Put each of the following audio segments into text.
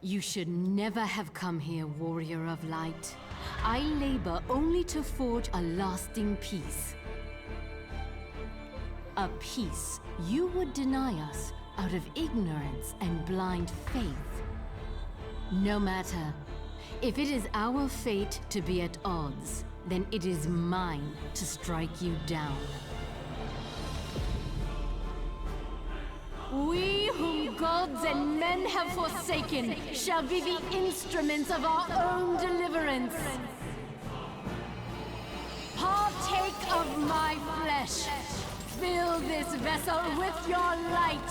You should never have come here, warrior of light. I labor only to forge a lasting peace. A peace you would deny us out of ignorance and blind faith. No matter. If it is our fate to be at odds, then it is mine to strike you down. We whom gods and men have forsaken shall be the instruments of our own deliverance. Partake of my flesh. Fill this vessel with your light.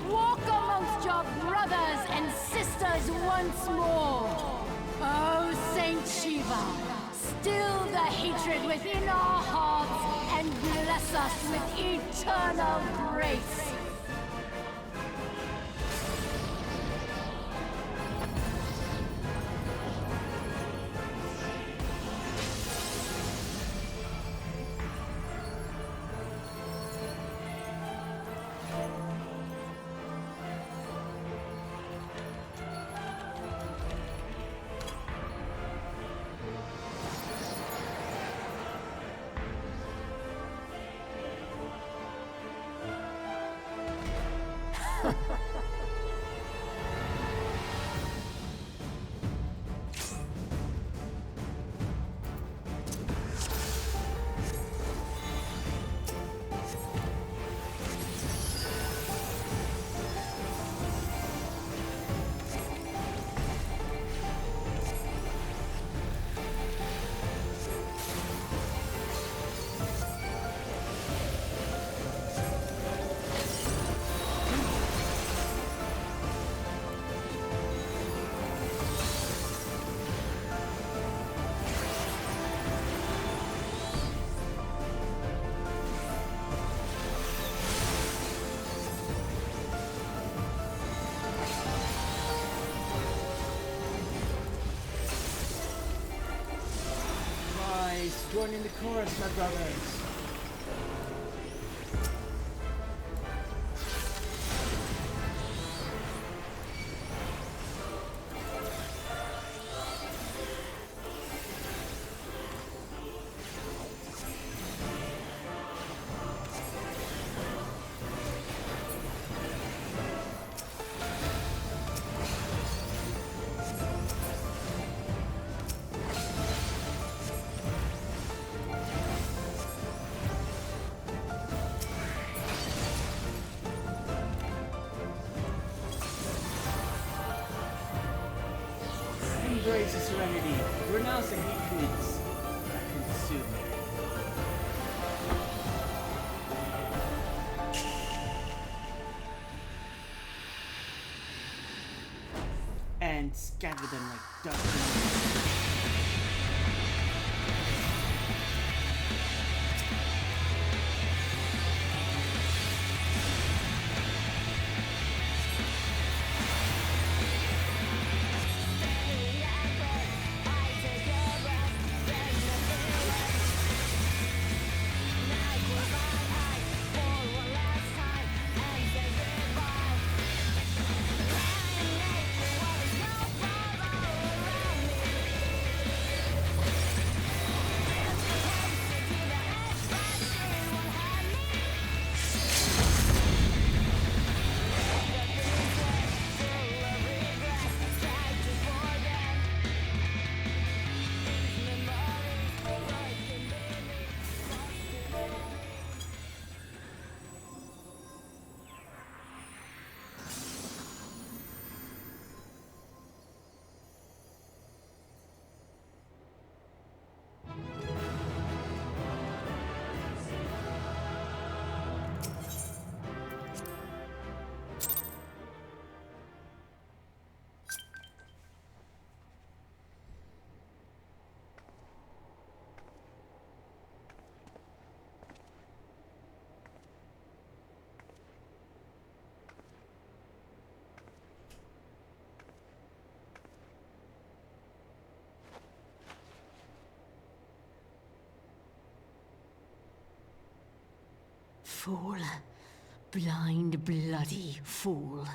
Walk amongst your brothers and sisters once more. Oh, Saint Shiva, still the hatred within our hearts and bless us with eternal grace. Join in the chorus, my brothers. Embrace the serenity. Renounce the hatreds that consume me. And scatter them like dust. Fool. Blind, bloody fool.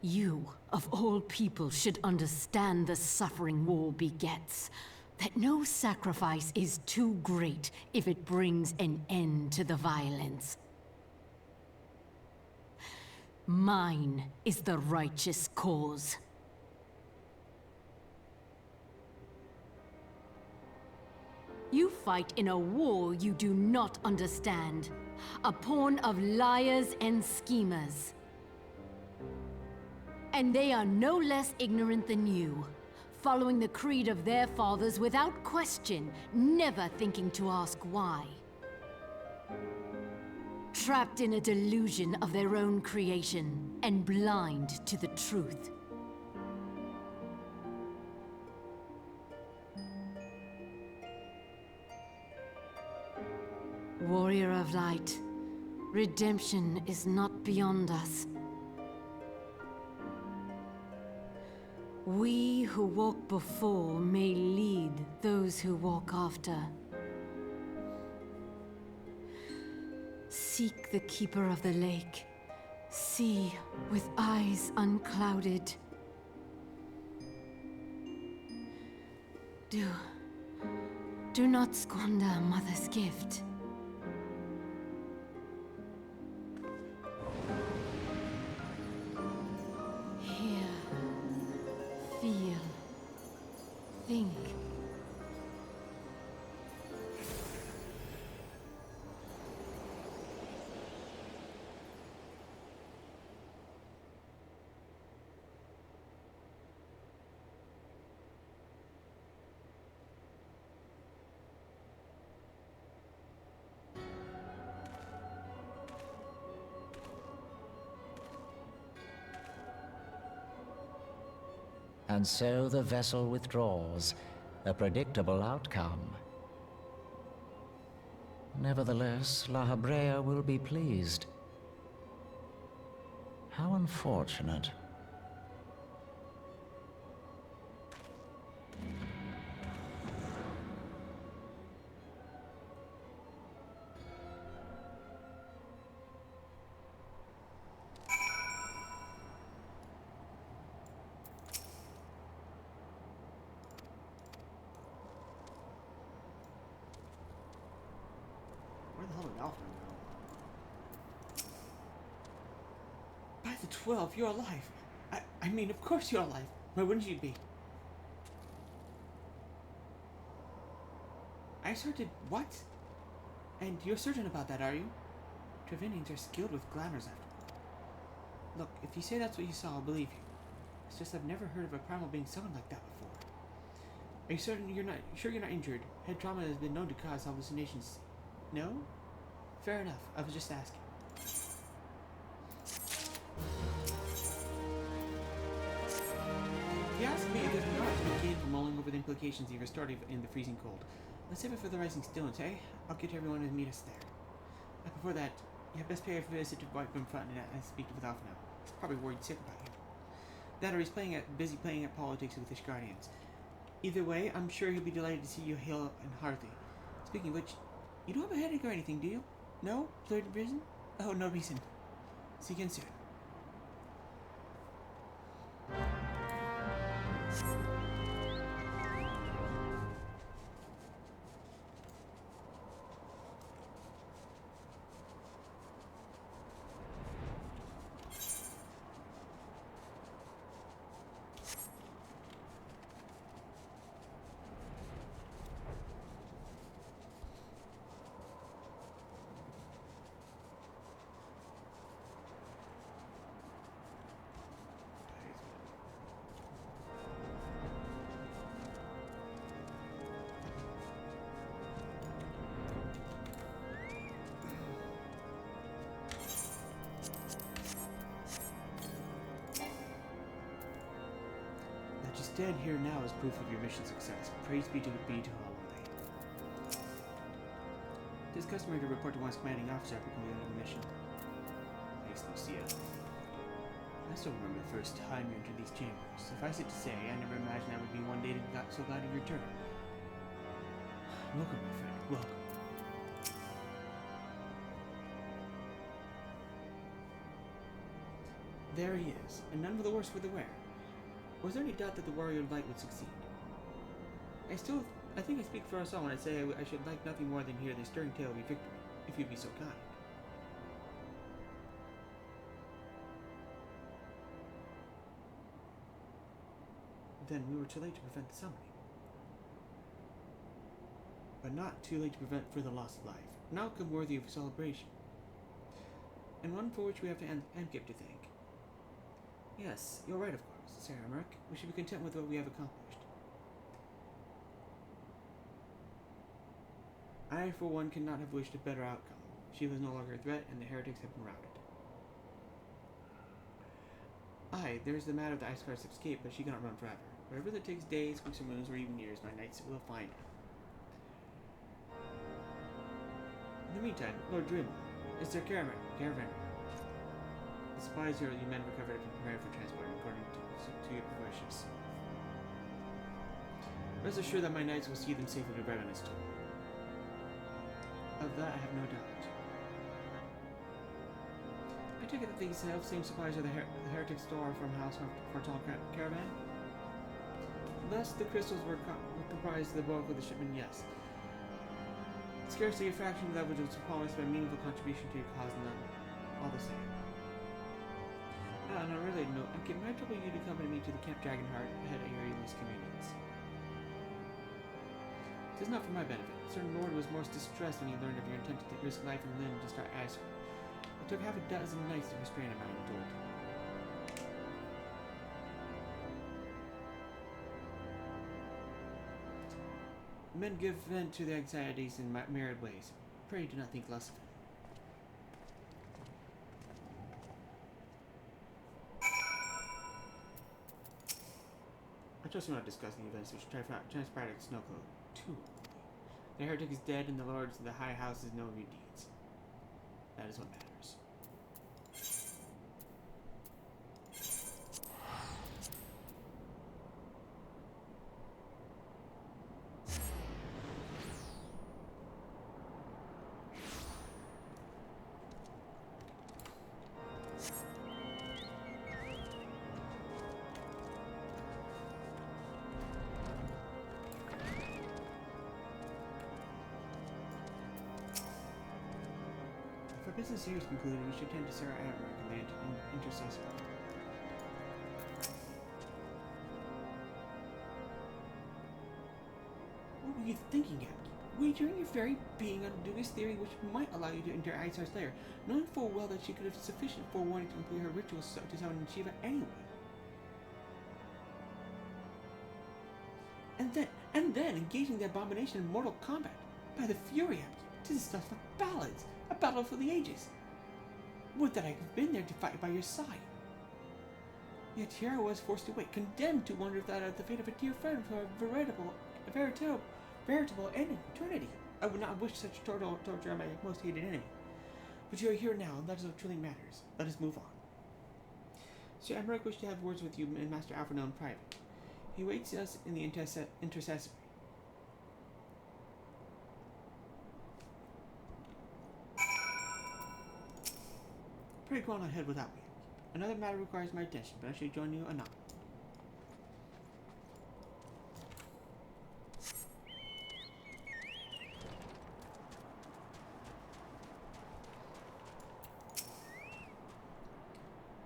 You, of all people, should understand the suffering war begets. That no sacrifice is too great if it brings an end to the violence. Mine is the righteous cause. You fight in a war you do not understand. A pawn of liars and schemers. And they are no less ignorant than you, following the creed of their fathers without question, never thinking to ask why. Trapped in a delusion of their own creation, and blind to the truth. Warrior of Light, redemption is not beyond us. We who walk before may lead those who walk after. Seek the Keeper of the Lake. See with eyes unclouded. Do not squander Mother's gift. Feel. Think. And so the vessel withdraws, a predictable outcome. Nevertheless, La Habrea will be pleased. How unfortunate. Where the hell did Alpha go? By the 12, you're alive. I mean, of course you're alive. Why wouldn't you be? I started what? And you're certain about that, are you? Trevinians are skilled with glamours after all. Look, if you say that's what you saw, I'll believe you. It's just I've never heard of a primal being summoned like that before. Are you certain you're not injured? Head trauma has been known to cause hallucinations. No? Fair enough. I was just asking. If you ask me, there's not to be gained from mulling over the implications of your story in the freezing cold. Let's save it for the rising stillness, eh? I'll get everyone to meet us there. But before that, you have best pay for a visit to wipe in front and speak with Alpha now. He's probably worried sick about you. That or he's busy playing at politics with his guardians. Either way, I'm sure he'll be delighted to see you hale and hearty. Speaking of which, you don't have a headache or anything, do you? No? Blurred in prison? Oh, no reason. See you again soon. Just stand here now as proof of your mission success. Praise be to Holiday. It is customary to report to one's commanding officer after completing the mission. Thanks, Lucia. I still remember the first time you entered these chambers. Suffice it to say, I never imagined I would be one day so glad of your return. Welcome, my friend. Welcome. There he is, and none of the worse for the wear. Was there any doubt that the warrior of light would succeed? I think I speak for us all when I say I should like nothing more than hear the stirring tale of your victory, if you'd be so kind. Then we were too late to prevent the summoning. But not too late to prevent further loss of life. An outcome worthy of celebration. And one for which we have to Amkip to thank. Yes, you're right, of course, Sir Amkip. We should be content with what we have accomplished. I, for one, cannot have wished a better outcome. She was no longer a threat, and the heretics have been routed. Aye, there's the matter of the Iceguard's escape, but she cannot run forever. Whatever that takes days, weeks, or moons, or even years, my knights will find her. In the meantime, Lord Dreamwell, is there caravan? The supplies your men recovered have been prepared for transport according to your wishes. Rest assured that my knights will see them safely to Reborn. Of that I have no doubt. I take it that these same supplies are the heretic store from House Fortal Caravan? Thus, the crystals were comprised of the bulk of the shipment, yes. Scarcely a fraction of that which was promised by a meaningful contribution to your cause, none. All the same. On a related note, I might trouble you to accompany me to the Camp Dragonheart ahead of your earliest convenience. It is not for my benefit. Certain Lord was most distressed when he learned of your intent to risk life and limb to start Azure. It took half a dozen knights to restrain him, I am told. Men give vent to their anxieties in myriad ways. Pray do not think less of him. I trust you not discussing the events which transpired at Snowcloak too. The heretic is dead, and the lords of the high houses know of your deeds. That is what matters. If our business here is concluded, we should tend to Sarah Amkip and the intercessor. What were you thinking, Amkip? Wagering your very being on a dubious theory which might allow you to enter Aizar's lair, knowing full well that she could have sufficient forewarning to complete her rituals to summon Shiva anyway. And then engaging the abomination in mortal combat. By the fury, Amkip, 'tis stuff of ballads. A battle for the ages. Would that I had been there to fight by your side. Yet here I was forced to wait, condemned to wonder if that at the fate of a dear friend for a veritable eternity. I would not wish such torture on my most hated enemy. But you are here now, and that is what truly matters. Let us move on. Sir Emmerich wished to have words with you and Master Alfredo in private. He waits us in the intercessory. Pray go on ahead without me. Another matter requires my attention, but I shall join you anon.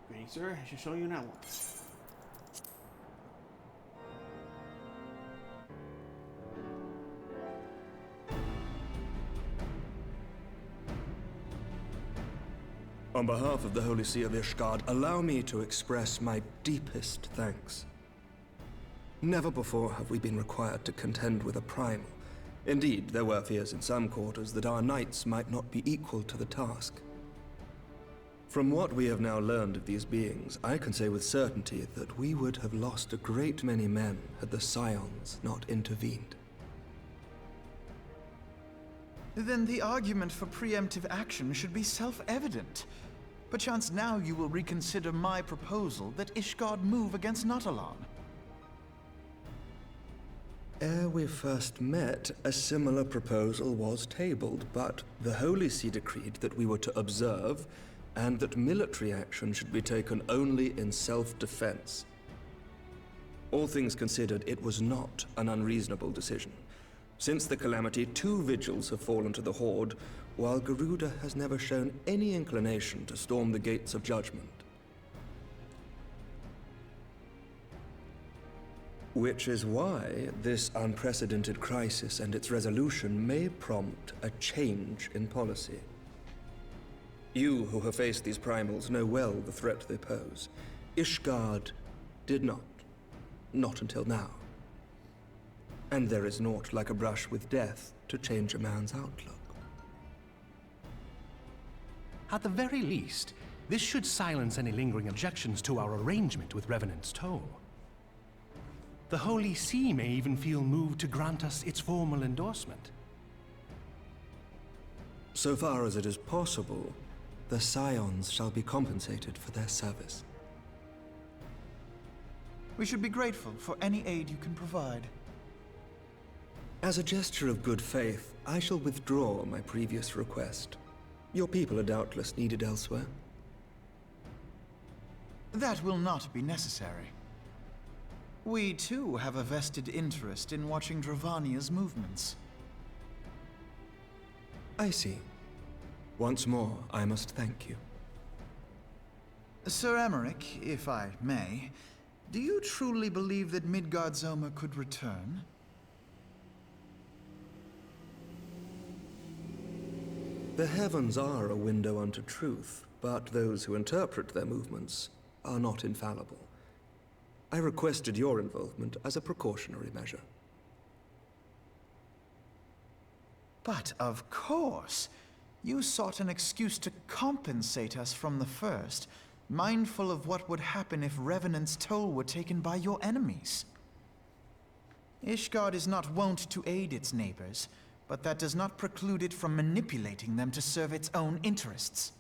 Greetings, sir. I shall show you now once. On behalf of the Holy See of Ishgard, allow me to express my deepest thanks. Never before have we been required to contend with a primal. Indeed, there were fears in some quarters that our knights might not be equal to the task. From what we have now learned of these beings, I can say with certainty that we would have lost a great many men had the Scions not intervened. Then the argument for preemptive action should be self-evident. Perchance now you will reconsider my proposal that Ishgard move against Natalan. Ere we first met, a similar proposal was tabled, but the Holy See decreed that we were to observe and that military action should be taken only in self-defense. All things considered, it was not an unreasonable decision. Since the calamity, 2 vigils have fallen to the Horde, while Garuda has never shown any inclination to storm the gates of judgment. Which is why this unprecedented crisis and its resolution may prompt a change in policy. You who have faced these primals know well the threat they pose. Ishgard did not. Not until now. And there is naught like a brush with death to change a man's outlook. At the very least, this should silence any lingering objections to our arrangement with Revenant's Toll. The Holy See may even feel moved to grant us its formal endorsement. So far as it is possible, the Scions shall be compensated for their service. We should be grateful for any aid you can provide. As a gesture of good faith, I shall withdraw my previous request. Your people are doubtless needed elsewhere. That will not be necessary. We too have a vested interest in watching Dravania's movements. I see. Once more, I must thank you. Sir Emmerich, if I may, do you truly believe that Midgard-Zoma could return? The heavens are a window unto truth, but those who interpret their movements are not infallible. I requested your involvement as a precautionary measure. But of course, you sought an excuse to compensate us from the first, mindful of what would happen if Revenant's Toll were taken by your enemies. Ishgard is not wont to aid its neighbors, but that does not preclude it from manipulating them to serve its own interests.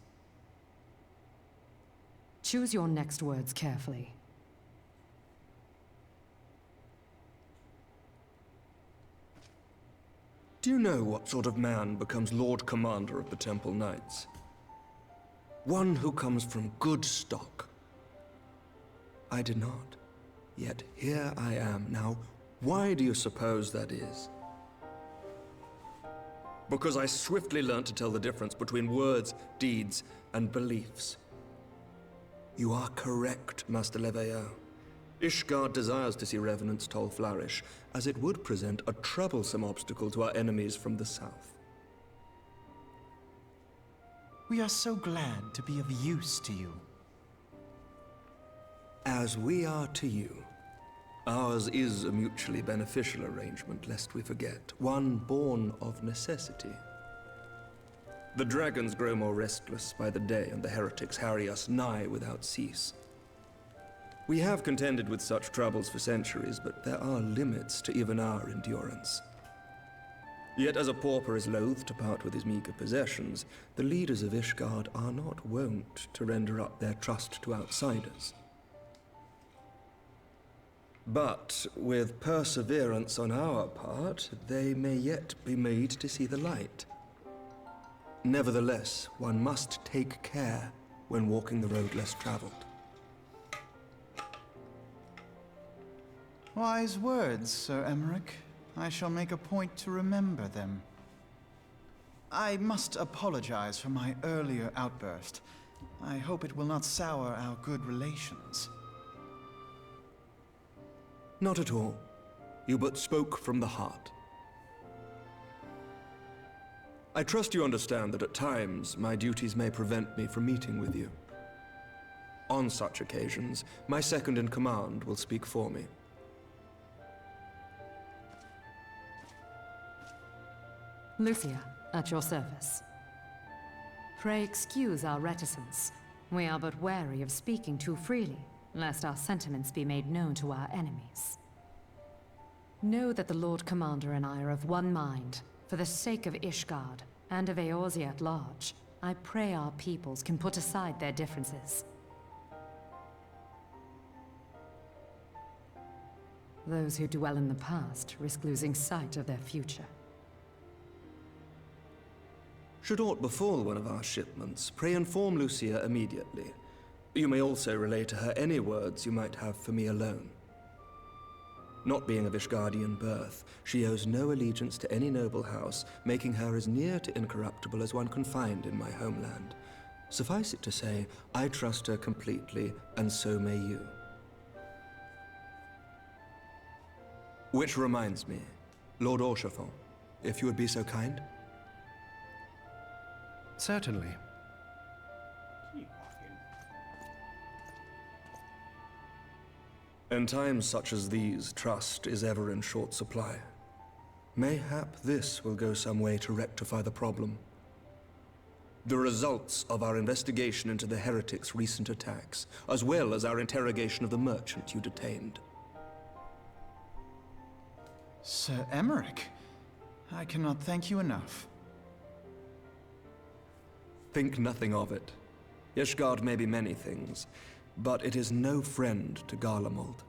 Choose your next words carefully. Do you know what sort of man becomes Lord Commander of the Temple Knights? One who comes from good stock. I did not. Yet here I am. Now, why do you suppose that is? Because I swiftly learned to tell the difference between words, deeds, and beliefs. You are correct, Master Leveilleur. Ishgard desires to see Revenant's Toll flourish, as it would present a troublesome obstacle to our enemies from the south. We are so glad to be of use to you. As we are to you. Ours is a mutually beneficial arrangement, lest we forget, one born of necessity. The dragons grow more restless by the day, and the heretics harry us nigh without cease. We have contended with such troubles for centuries, but there are limits to even our endurance. Yet as a pauper is loath to part with his meager possessions, the leaders of Ishgard are not wont to render up their trust to outsiders. But with perseverance on our part, they may yet be made to see the light. Nevertheless, one must take care when walking the road less traveled. Wise words, Sir Emmerich. I shall make a point to remember them. I must apologize for my earlier outburst. I hope it will not sour our good relations. Not at all. You but spoke from the heart. I trust you understand that at times my duties may prevent me from meeting with you. On such occasions, my second-in-command will speak for me. Lucia, at your service. Pray excuse our reticence. We are but wary of speaking too freely, lest our sentiments be made known to our enemies. Know that the Lord Commander and I are of one mind. For the sake of Ishgard, and of Eorzea at large, I pray our peoples can put aside their differences. Those who dwell in the past risk losing sight of their future. Should aught befall one of our shipments, pray inform Lucia immediately. You may also relay to her any words you might have for me alone. Not being of Ishgardian birth, she owes no allegiance to any noble house, making her as near to incorruptible as one can find in my homeland. Suffice it to say, I trust her completely, and so may you. Which reminds me, Lord Orchefort, if you would be so kind. Certainly. Keep walking. In times such as these, trust is ever in short supply. Mayhap this will go some way to rectify the problem. The results of our investigation into the heretics' recent attacks, as well as our interrogation of the merchant you detained. Sir Emmerich, I cannot thank you enough. Think nothing of it. Ishgard may be many things, but it is no friend to Garlemald.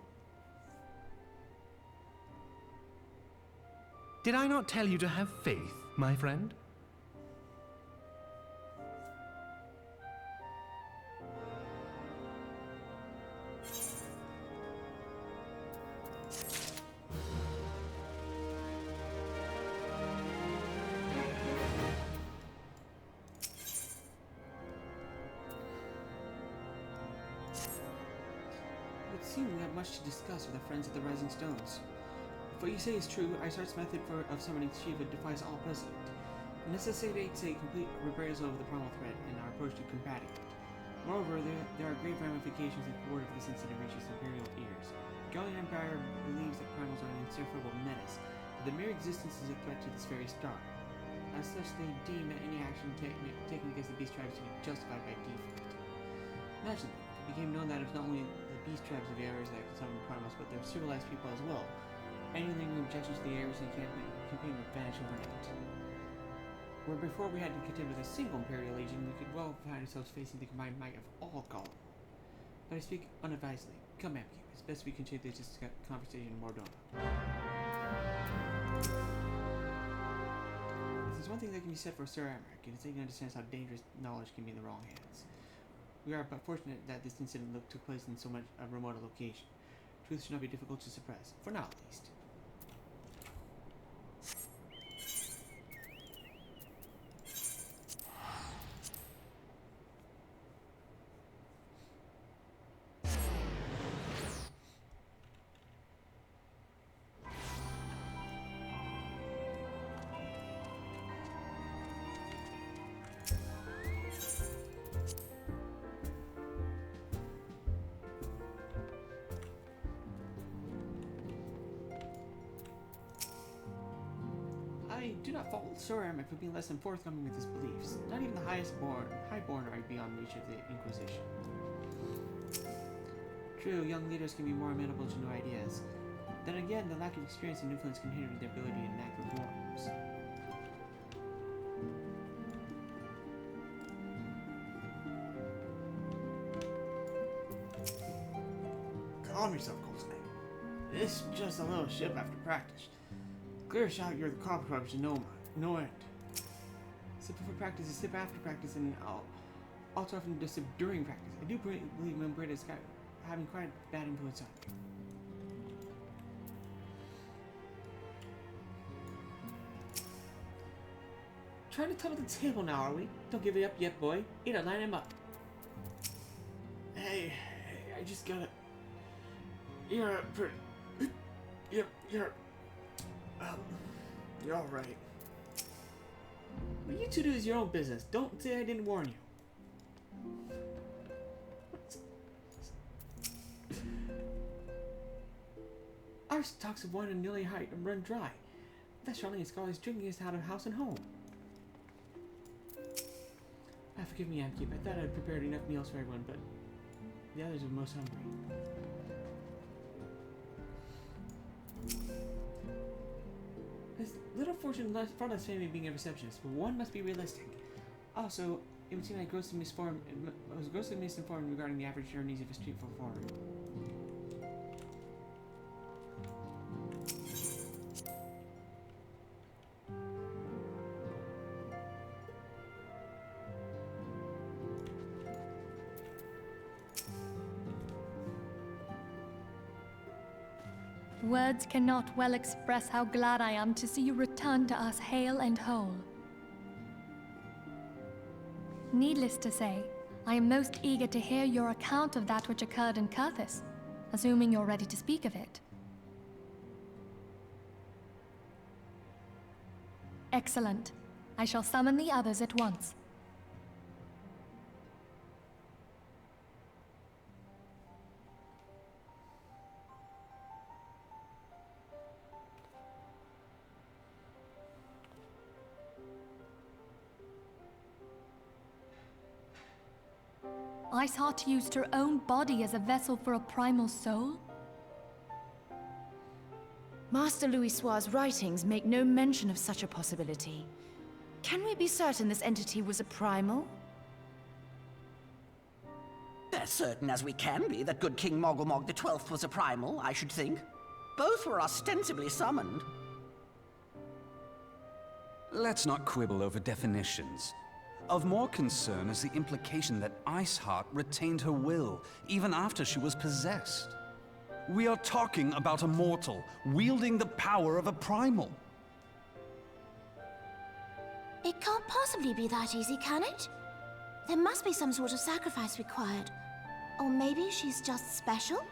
Did I not tell you to have faith, my friend? It would seem we have much to discuss with our friends at the Rising Stones. If what you say is true, Isart's method of summoning Shiva defies all precedent. It necessitates a complete reversal of the primal threat and our approach to combating it. Moreover, there are grave ramifications if word of this incident reaches Imperial ears. The Gallian Empire believes that primals are an insufferable menace, but their mere existence is a threat to this very star. As such, they deem that any action taken against the beast tribes to be justified by default. Imagine that. It became known that it was not only the beast tribes of the areas that could summon primals, but their civilized people as well. Any lingering objections to the areas and campaign would vanish overnight. Where before we had to contend with a single Imperial legion, we could well find ourselves facing the combined might of all Gaul. But I speak unadvisedly. Come, Amkip. It's best we continue this conversation in Mordona. If there's one thing that can be said for Sir Emmerich, it is that he understands how dangerous knowledge can be in the wrong hands. We are but fortunate that this incident took place in so much a remote location. Truth should not be difficult to suppress, for now at least. I do not fault Sir Emmerich for being less than forthcoming with his beliefs. Not even the highborn are beyond reach of the Inquisition. True, young leaders can be more amenable to new ideas. Then again, the lack of experience and influence can hinder their ability to enact reforms. Calm yourself, Goldsnake. This is just a little ship after practice. Clear shot, you're the copper to no end. Sip before practice is sip after practice, and I'll too often just sip during practice. I do believe Membrita is having quite a bad influence on me. Trying to tumble the table now, are we? Don't give it up yet, boy. Either line him up. Hey, I just gotta. You're all right. What you two do is your own business. Don't say I didn't warn you. Our stocks of wine and nearly height and run dry. That's Charlie and Scully's drinking us out of house and home. Forgive me, Amkip. I thought I'd prepared enough meals for everyone, but the others are most hungry. There's little fortune left for us family being a receptionist, but one must be realistic. Also, it would seem I was grossly misinformed regarding the average journeys of a street performer. Words cannot well express how glad I am to see you return to us hale and whole. Needless to say, I am most eager to hear your account of that which occurred in Kurthis, assuming you're ready to speak of it. Excellent. I shall summon the others at once. Iceheart used her own body as a vessel for a primal soul? Master Louisoir's writings make no mention of such a possibility. Can we be certain this entity was a primal? As certain as we can be that good King Mogulmog the 12th was a primal, I should think. Both were ostensibly summoned. Let's not quibble over definitions. Of more concern is the implication that Iceheart retained her will, even after she was possessed. We are talking about a mortal, wielding the power of a primal. It can't possibly be that easy, can it? There must be some sort of sacrifice required. Or maybe she's just special?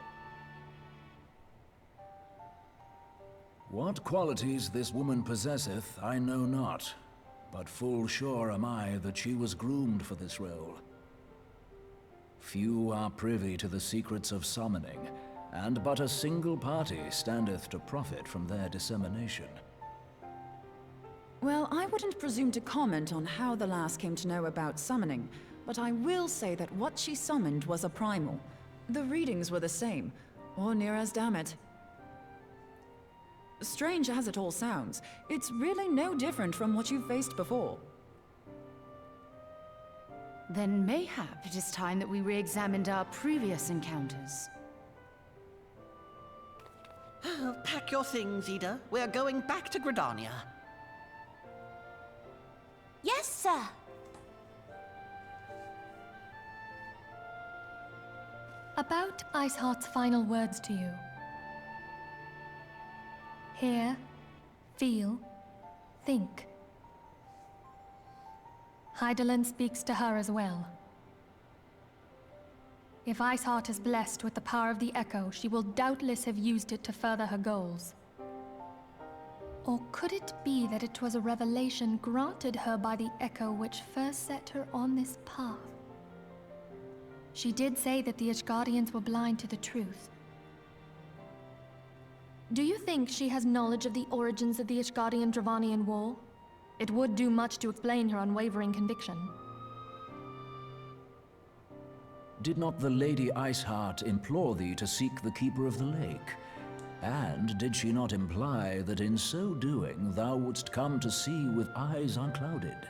What qualities this woman possesseth, I know not. But full sure am I that she was groomed for this role. Few are privy to the secrets of summoning, and but a single party standeth to profit from their dissemination. Well, I wouldn't presume to comment on how the lass came to know about summoning, but I will say that what she summoned was a primal. The readings were the same, or near as damn it. Strange as it all sounds, it's really no different from what you've faced before. Then mayhap it is time that we re-examined our previous encounters. Pack your things, Ida. We're going back to Gridania. Yes, sir. About Iceheart's final words to you. Hear, feel, think. Hydaelyn speaks to her as well. If Iceheart is blessed with the power of the Echo, she will doubtless have used it to further her goals. Or could it be that it was a revelation granted her by the Echo which first set her on this path? She did say that the Ishgardians were blind to the truth. Do you think she has knowledge of the origins of the Ishgardian-Dravanian War? It would do much to explain her unwavering conviction. Did not the Lady Iceheart implore thee to seek the Keeper of the Lake? And did she not imply that in so doing thou wouldst come to see with eyes unclouded?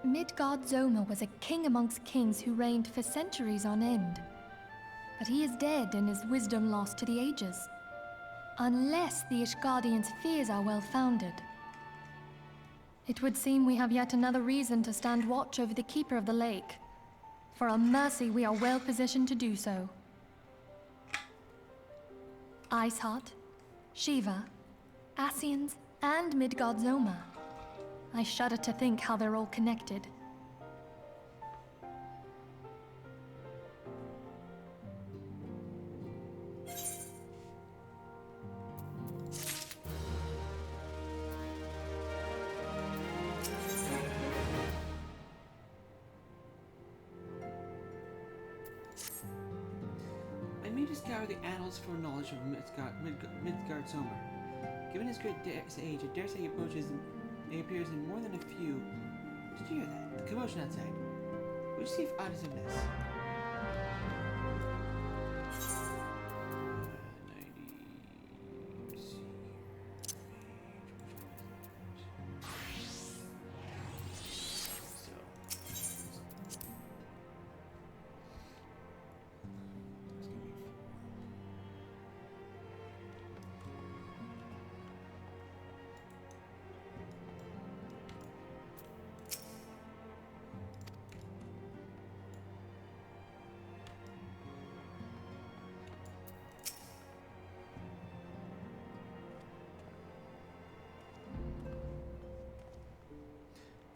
Midgard-Zoma was a king amongst kings who reigned for centuries on end. But he is dead and his wisdom lost to the ages. Unless the Ishgardians' fears are well-founded. It would seem we have yet another reason to stand watch over the Keeper of the Lake. For a mercy, we are well positioned to do so. Iceheart, Shiva, Ascians, and Midgard-Zoma. I shudder to think how they're all connected. I may scour the annals for knowledge of Midgard-Zoma. Given his great age, I dare say he appears in more than a few. Did you hear that? The commotion outside. Would you see if Ada's in this? 90.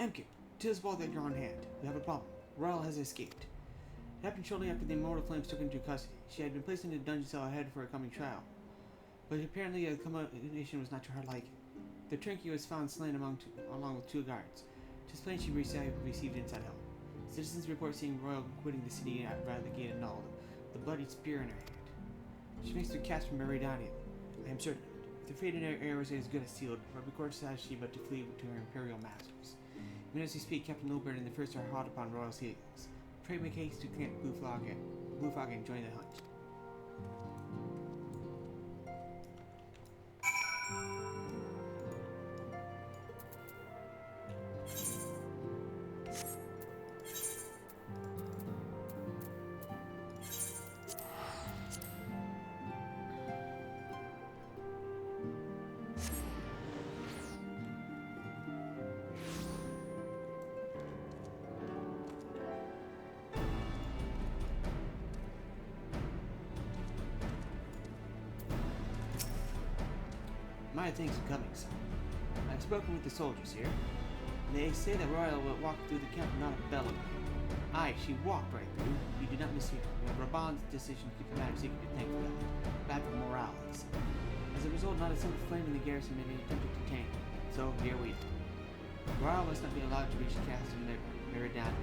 Amkip, tell us all that you're on hand. We have a problem. Royal has escaped. It happened shortly after the Immortal Flames took her into custody. She had been placed in a dungeon cell ahead for a coming trial. But apparently a combination was not to her liking. The trinket was found slain along with 2 guards. Just plain she received inside help. Citizens report seeing Royal quitting the city rather the gate annulled, the bloodied spear in her hand. She makes her cast from Meridian. I am certain of it. If the fate in her arrows is as good as sealed, what recourse has she but to flee to her imperial masters? Even as we speak, Captain Lilbert and the first are hot upon Royal's heels. Pray make haste to camp Blue Fog and join the hunt. My thanks for coming, son. I've spoken with the soldiers here. They say that Royal will walk through the camp not a bell. Aye, she walked right through. You did not mishear. We have Reborn's decision to keep the matter secret to thank for that. Bad for morale, he said. As a result, not a single flame in the garrison made any attempt to detain him. So here we are. Royal must not be allowed to reach Castle Meridian.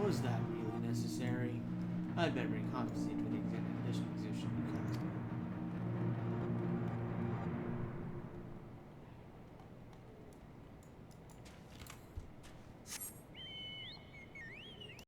Was that really necessary? I'd better reconfiscate with the